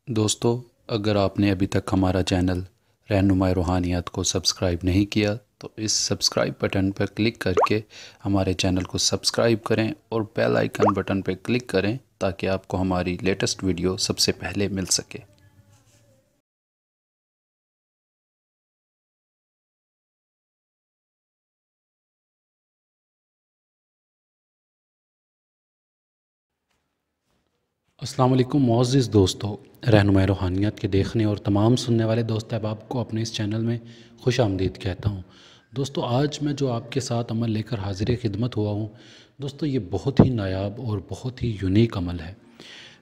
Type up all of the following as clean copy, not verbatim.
दोस्तों, अगर आपने अभी तक हमारा चैनल रहनुमाई रूहानियत को सब्सक्राइब नहीं किया तो इस सब्सक्राइब बटन पर क्लिक करके हमारे चैनल को सब्सक्राइब करें और बेल आइकन बटन पर क्लिक करें ताकि आपको हमारी लेटेस्ट वीडियो सबसे पहले मिल सके। अस्सलाम वालेकुम मुअज़्ज़िज़ दोस्तों, रहनुमाई रूहानियत के देखने और तमाम सुनने वाले दोस्त अहबाब को अपने इस चैनल में खुश आमदीद कहता हूँ। दोस्तों, आज मैं जो आपके साथ अमल लेकर हाज़िर खिदमत हुआ हूँ दोस्तों, ये बहुत ही नायाब और बहुत ही यूनिक अमल है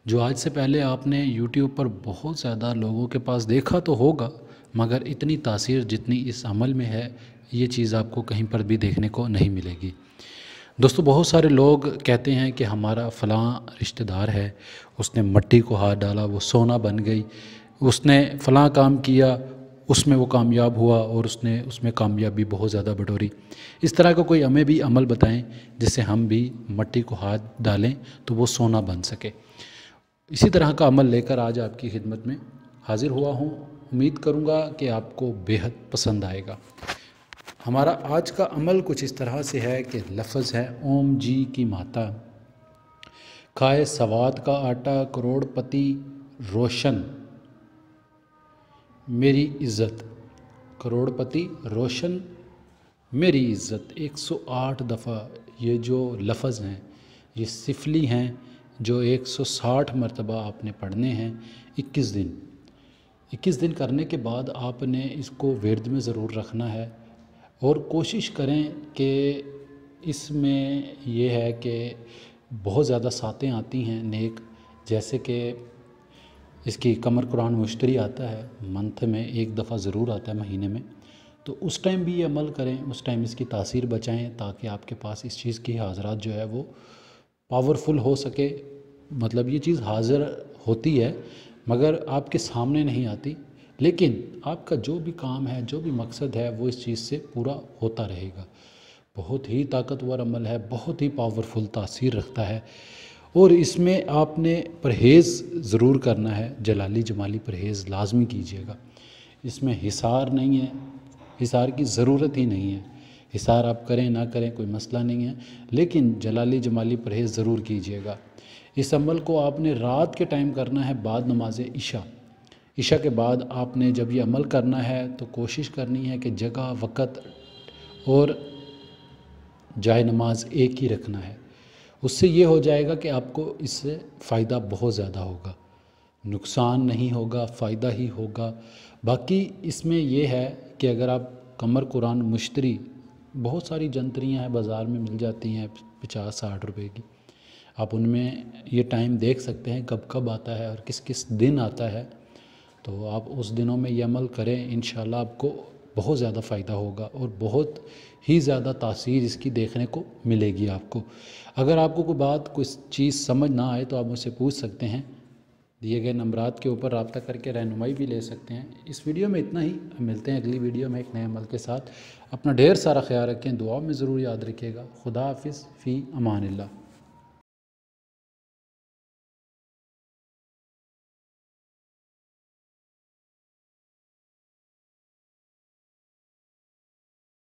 जो आज से पहले आपने यूट्यूब पर बहुत ज़्यादा लोगों के पास देखा तो होगा, मगर इतनी तासीर जितनी इस अमल में है ये चीज़ आपको कहीं पर भी देखने को नहीं मिलेगी। दोस्तों, बहुत सारे लोग कहते हैं कि हमारा फ़लाँ रिश्तेदार है, उसने मिट्टी को हाथ डाला, वो सोना बन गई, उसने फ़लाँ काम किया, उसमें वो कामयाब हुआ और उसने उसमें कामयाबी बहुत ज़्यादा बटोरी। इस तरह का कोई हमें भी अमल बताएं जिससे हम भी मिट्टी को हाथ डालें तो वो सोना बन सके। इसी तरह का अमल लेकर आज आपकी खिदमत में हाज़िर हुआ हूँ। उम्मीद करूँगा कि आपको बेहद पसंद आएगा। हमारा आज का अमल कुछ इस तरह से है कि लफ्ज़ है ओम जी की माता, खाए सवात का आटा, करोड़पति रोशन मेरी इज़्ज़त, करोड़पति रोशन मेरी इज़्ज़त। 108 दफ़ा ये जो लफ्ज़ हैं ये सिफली हैं जो 160 मरतबा आपने पढ़ने हैं 21 दिन करने के बाद आपने इसको विर्द में ज़रूर रखना है और कोशिश करें कि इसमें ये है कि बहुत ज़्यादा सातें आती हैं नेक, जैसे कि इसकी कमर कुरान मुश्तरी आता है, मंथ में एक दफ़ा ज़रूर आता है महीने में, तो उस टाइम भी ये अमल करें, उस टाइम इसकी तासीर बचाएं ताकि आपके पास इस चीज़ की हाज़रात जो है वो पावरफुल हो सके। मतलब ये चीज़ हाज़िर होती है मगर आपके सामने नहीं आती, लेकिन आपका जो भी काम है, जो भी मकसद है वो इस चीज़ से पूरा होता रहेगा। बहुत ही ताकतवर अमल है, बहुत ही पावरफुल तासीर रखता है और इसमें आपने परहेज़ ज़रूर करना है, जलाली जमाली परहेज़ लाजमी कीजिएगा। इसमें हिसार नहीं है, हिसार की ज़रूरत ही नहीं है। हिसार आप करें ना करें कोई मसला नहीं है, लेकिन जलाली जमाली परहेज़ ज़रूर कीजिएगा। इस अमल को आपने रात के टाइम करना है बाद नमाज इशा के बाद। आपने जब ये अमल करना है तो कोशिश करनी है कि जगह, वक़्त और जाए नमाज एक ही रखना है। उससे ये हो जाएगा कि आपको इससे फ़ायदा बहुत ज़्यादा होगा, नुकसान नहीं होगा, फ़ायदा ही होगा। बाकी इसमें ये है कि अगर आप कमर कुरान मुश्तरी, बहुत सारी जंतरियाँ हैं बाज़ार में मिल जाती हैं 50-60 रुपए की, आप उनमें ये टाइम देख सकते हैं कब कब आता है और किस किस दिन आता है। तो आप उस दिनों में ये अमल करें, इंशाल्लाह आपको बहुत ज़्यादा फ़ायदा होगा और बहुत ही ज़्यादा तासीर इसकी देखने को मिलेगी आपको। अगर आपको कोई बात, कोई चीज़ समझ ना आए तो आप मुझसे पूछ सकते हैं, दिए गए नंबरात के ऊपर रब्ता करके रहनुमाई भी ले सकते हैं। इस वीडियो में इतना ही, मिलते हैं अगली वीडियो में एक नए अमल के साथ। अपना ढेर सारा ख्याल रखें, दुआ में ज़रूर याद रखिएगा। खुदा हाफिज़, फ़ी अमानिल्लाह।